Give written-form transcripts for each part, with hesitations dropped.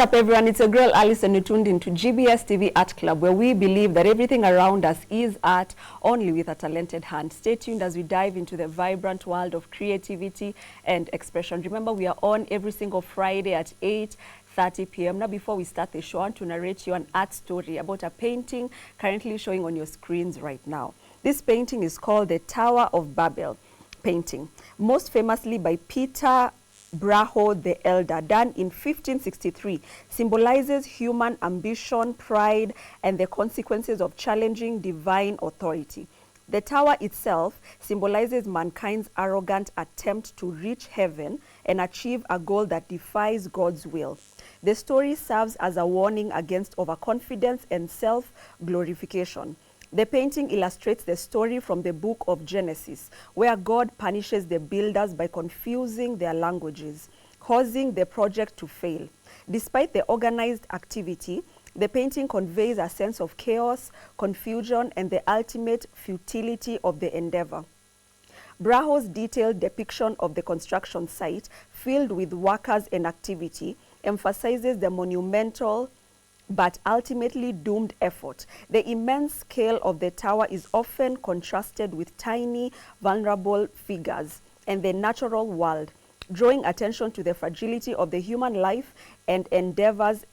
up, everyone? It's your girl Alice, and you're tuned into GBS TV Art Klub, where we believe that everything around us is art, only with a talented hand. Stay tuned as we dive into the vibrant world of creativity and expression. Remember, we are on every single Friday at 8:30 p.m. Now, before we start the show, I want to narrate you an art story about a painting currently showing on your screens right now. This painting is called the Tower of Babel painting, most famously by Peter Braho the Elder, done in 1563, symbolizes human ambition, pride, and the consequences of challenging divine authority. The tower itself symbolizes mankind's arrogant attempt to reach heaven and achieve a goal that defies God's will. The story serves as a warning against overconfidence and self-glorification. The painting illustrates the story from the book of Genesis, where God punishes the builders by confusing their languages, causing the project to fail. Despite the organized activity, the painting conveys a sense of chaos, confusion, and the ultimate futility of the endeavor. Braho's detailed depiction of the construction site, filled with workers and activity, emphasizes the monumental but ultimately doomed effort. The immense scale of the tower is often contrasted with tiny, vulnerable figures and the natural world, drawing attention to the fragility of the human life and endeavors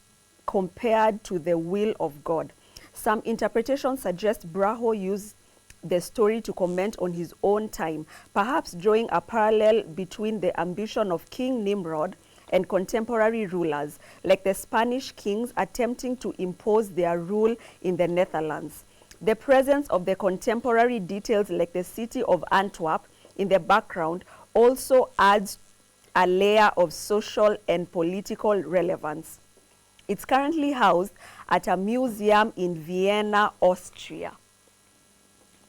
compared to the will of God. Some interpretations suggest Braho used the story to comment on his own time, perhaps drawing a parallel between the ambition of King Nimrod and contemporary rulers, like the Spanish kings attempting to impose their rule in the Netherlands. The presence of the contemporary details, like the city of Antwerp, in the background also adds a layer of social and political relevance. It's currently housed at a museum in Vienna, Austria.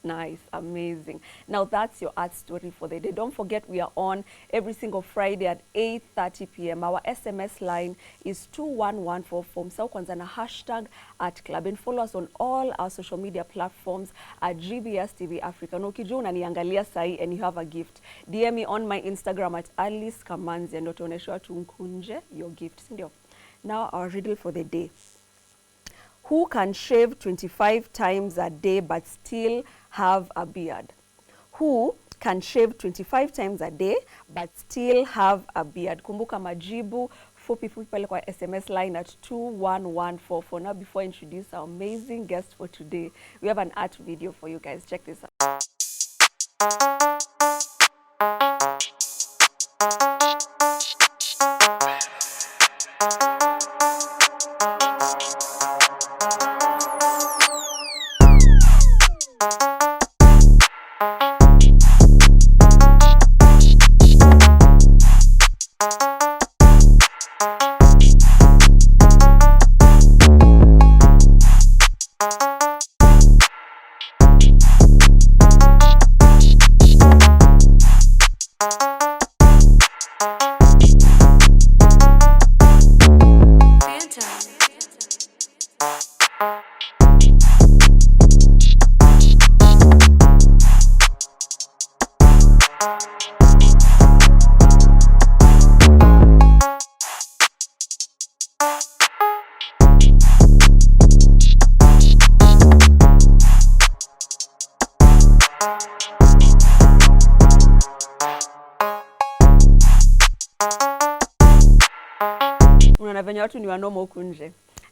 Nice, amazing. Now that's your art story for the day. Don't forget, we are on every single Friday at 8:30 p.m. Our SMS line is 21144. Msao kwanza na hashtag Art Club, and follow us on all our social media platforms at GBS TV Africa. No ukijua unaniangalia sahi and you have a gift, DM me on my Instagram at Alice Kamanzi and utaonesha watu mkunje your gift, sindio? Now our riddle for the day. Who can shave 25 times a day but still have a beard? Who can shave 25 times a day but still have a beard? Kumbuka majibu fupi pale kwa SMS line at 21144. Now, before I introduce our amazing guest for today, we have an art video for you guys. Check this out.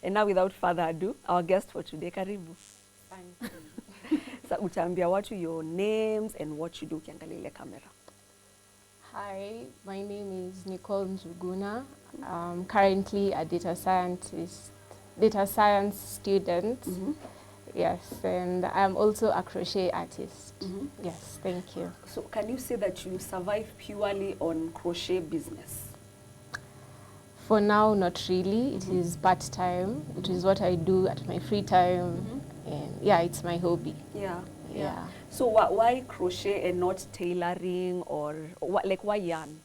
And now, without further ado, our guest for today, karibu. Thank you. So, utaambia watu your names and what you do ukiangalia ile camera. Hi, my name is Nicole Njuguna. I'm currently a data science student. Yes, and I'm also a crochet artist. Yes, thank you. So can you say that you survive purely on crochet business? For now, not really. It is part-time. It is what I do at my free time. And yeah, it's my hobby. Yeah. So why crochet and not tailoring, or why yarn?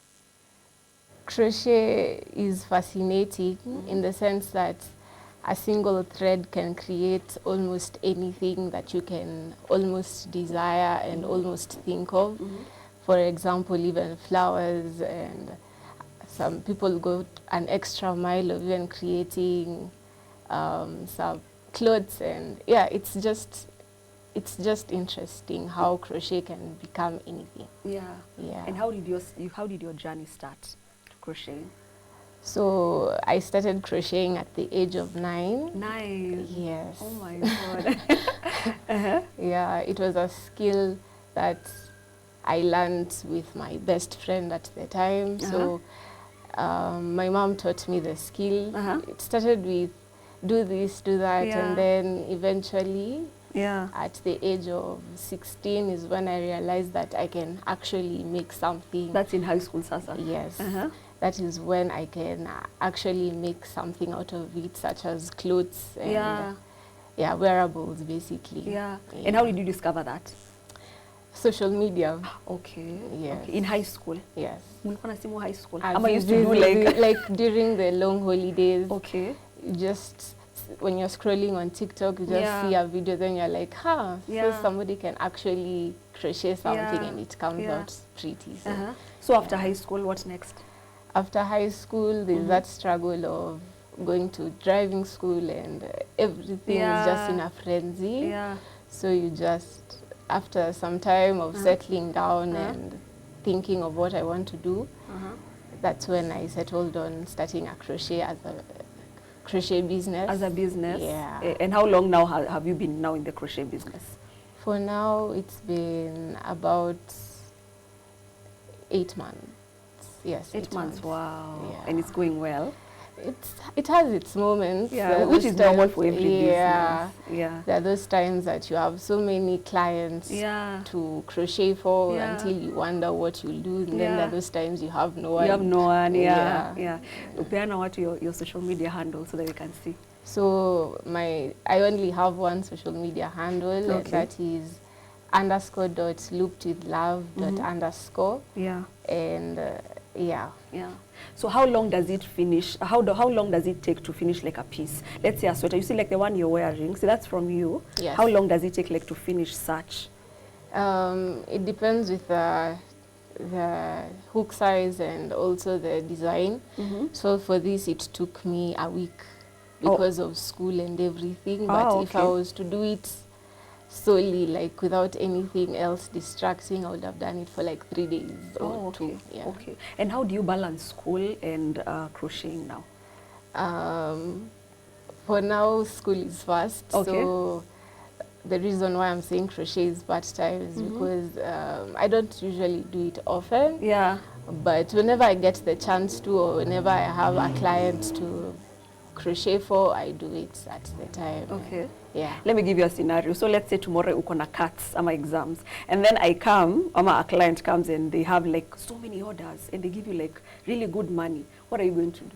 Crochet is fascinating in the sense that a single thread can create almost anything that you can almost desire and almost think of. For example, even flowers and some people go an extra mile of even creating some clothes, and yeah, it's just interesting how crochet can become anything. Yeah. Yeah. And how did your journey start crocheting? So I started crocheting at the age of 9. 9. Yes. Oh my God. Yeah, it was a skill that I learned with my best friend at the time. So my mom taught me the skill. It started with do this, do that, and then eventually at the age of 16 is when I realized that I can actually make something. That's in high school, Sasa? Yes. That is when I can actually make something out of it, such as clothes and wearables, basically. Yeah. And how did you discover that? Social media. Okay. Yes. Okay. In high school? Yes. High school? I used to do like during the long holidays. Okay. Just when you're scrolling on TikTok, you just see a video, then you're like, so somebody can actually crochet something and it comes out pretty. So after high school, what next? After high school, there's that struggle of going to driving school, and everything is just in a frenzy. So you just, after some time of settling down and thinking of what I want to do, that's when I settled on starting a crochet as a crochet business. As a business? Yeah. And how long now have you been now in the crochet business? For now, it's been about 8 months. Yes, 8 months. Wow. Yeah. And it's going well? It has its moments. Yeah, which is normal for every business. Yeah. There are those times that you have so many clients to crochet for until you wonder what you'll do. And then there are those times you have no one. You have no one, yeah. Upeana what your social media handle so that we can see. So I only have one social media handle, and that is _.loopedwithlove._. Yeah. And yeah. So how long does it finish? How long does it take to finish like a piece? Let's say a sweater. You see like the one you're wearing. See, that's from you. Yes. How long does it take like to finish such? It depends with the hook size and also the design. So for this, it took me a week because of school and everything. But if I was to do it solely, like without anything else distracting, I would have done it for like 3 days or 2. Yeah. Okay. And how do you balance school and crocheting now? For now, school is first. Okay. So the reason why I'm saying crochet is part-time is because I don't usually do it often. Yeah. But whenever I get the chance to, or whenever I have a client to crochet for, I do it at the time. Okay. Yeah. Let me give you a scenario. So let's say tomorrow uko na cuts ama exams, and then I come, ama a client comes and they have like so many orders and they give you like really good money. What are you going to do?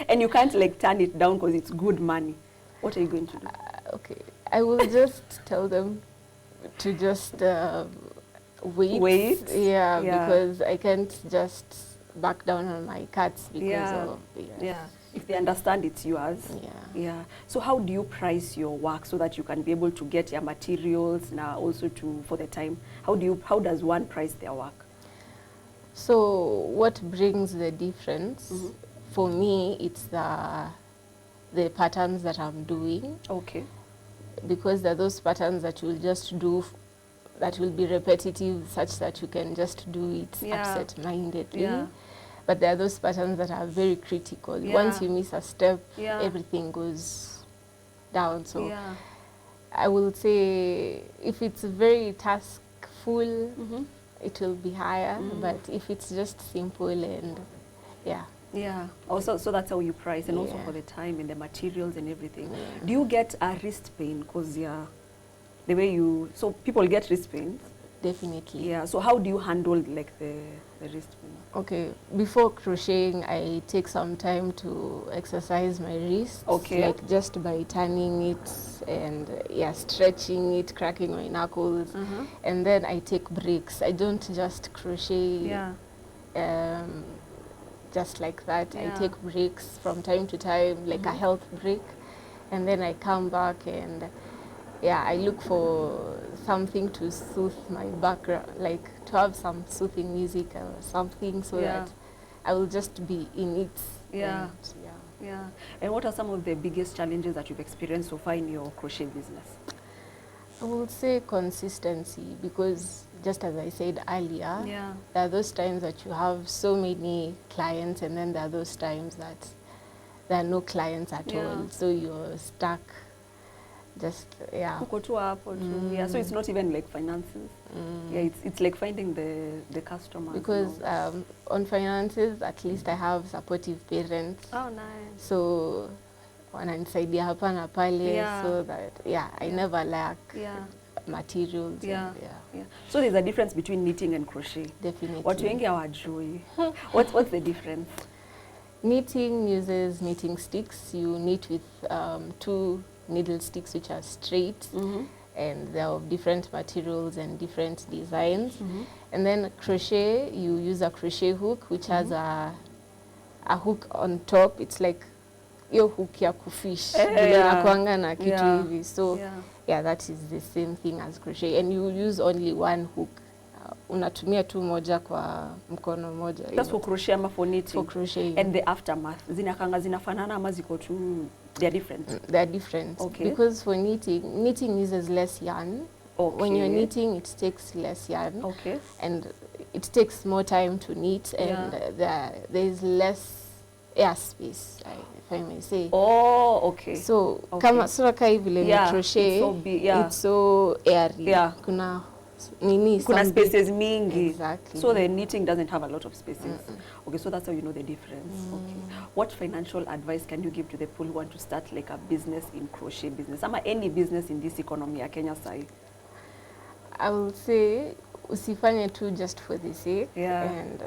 And you can't like turn it down because it's good money. What are you going to do? Okay. I will just tell them to just wait. Yeah, because I can't just back down on my cuts because of if they understand it's yours. So how do you price your work so that you can be able to get your materials now also for the time? How does one price their work? So what brings the difference for me, it's the patterns that I'm doing. Okay. Because there are those patterns that you'll just do that will be repetitive, such that you can just do it absent-mindedly. But there are those patterns that are very critical. Once you miss a step, everything goes down. So I will say if it's very taskful, it will be higher. But if it's just simple and also, so that's how you price, and also for the time and the materials and everything. Do you get a wrist pain? Because the way so people get wrist pains. Definitely. Yeah. So how do you handle like the wrist pain? Okay. Before crocheting, I take some time to exercise my wrist. Okay. Like just by turning it and stretching it, cracking my knuckles, and then I take breaks. I don't just crochet. Just like that. I take breaks from time to time, like a health break, and then I come back and I look for something to soothe my background, like to have some soothing music or something so that I will just be in it. Yeah. And, yeah. And what are some of the biggest challenges that you've experienced so far in your crochet business? I would say consistency, because just as I said earlier, there are those times that you have so many clients, and then there are those times that there are no clients at all, so you're stuck. Just Uko tu hapo tu. Yeah, so it's not even like finances. Yeah, it's like finding the customers. Because on finances, at least I have supportive parents. Oh, nice. So wananisaidia hapa na pale, so that I never lack materials. Yeah. So there's a difference between knitting and crochet. Definitely. Watu wengi hawajui. What's the difference? Knitting uses knitting sticks. You knit with 2 needle sticks which are straight, and they're of different materials and different designs. And then crochet, you use a crochet hook which has a hook on top. It's like your hook ya kufish. Na kitu hivi. So that is the same thing as crochet, and you use only one hook. Unatumia tu moja kwa mkono moja. That's for crochet ama for knitting? For crochet. And the aftermath, zinakanga zinafanana ama ziko tu, they're different? They're different. Okay. Because for knitting uses less yarn. Okay. When you're knitting, it takes less yarn. Okay. And it takes more time to knit, and there is less air space, if I may say. Oh, okay. So, kama sura kai vile crochet, it's so airy. Yeah. Kuna spaces mingi. Exactly. So the knitting doesn't have a lot of spaces. Okay, so that's how you know the difference. Okay. What financial advice can you give to the people who want to start like a business in crochet business, ama any business in this economy ya Kenya sai? I will say usifanye tu just for the sake, and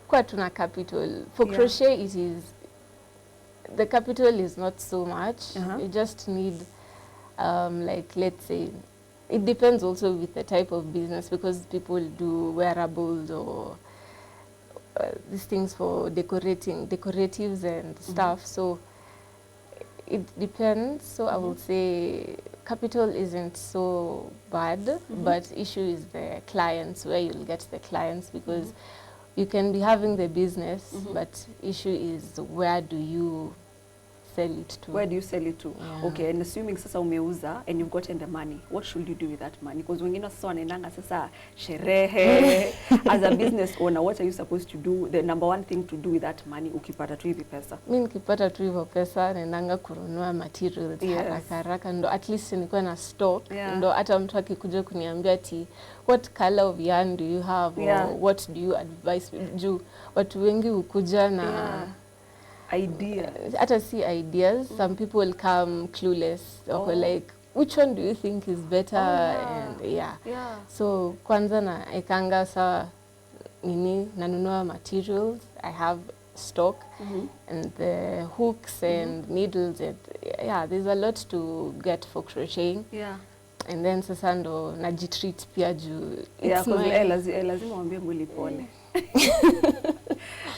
kwa tuna capital. For crochet, it is, the capital is not so much. You just need like, let's say, it depends also with the type of business, because people do wearables or these things for decoratives and stuff. So it depends. So I will say capital isn't so bad, but issue is the clients, where you'll get the clients, because you can be having the business, but issue is where do you sell it to? Where do you sell it to? Yeah. Okay, and assuming sasa umeuza and you've gotten the money, what should you do with that money? Because wengine sasa wanaendanga sasa sherehe. As a business owner, what are you supposed to do? The number one thing to do with that money ukipata tu hivi pesa? Mimi nikipata tu hivi pesa naendanga kununua materials haraka, ndo at least nikuwa na stock. Ndo hata mtu akikuja kuniambia ati what color of yarn do you have, or what do you advise? Juu watu wengi hukuja na ideas. Hata si ideas. Some people come clueless. Or like, which one do you think is better? And so kwanza na ekanga sa nini nanunua materials. I have stock and the hooks and needles. And there's a lot to get for crocheting. And then sasa ndo najitreat pia juu. Lazima waambie mwili pole.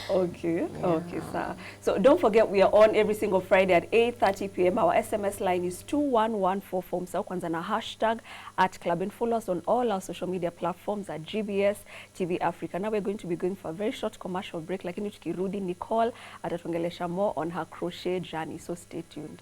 Okay, okay, sir. So don't forget, we are on every single Friday at 8:30 p.m. Our SMS line is 2114. So kwanza na hashtag @Art Klub, and follow us on all our social media platforms at GBS TV Africa. Now we're going to be going for a very short commercial break, lakini tukirudi Nicole atatuongelesha more on her crochet journey. So stay tuned.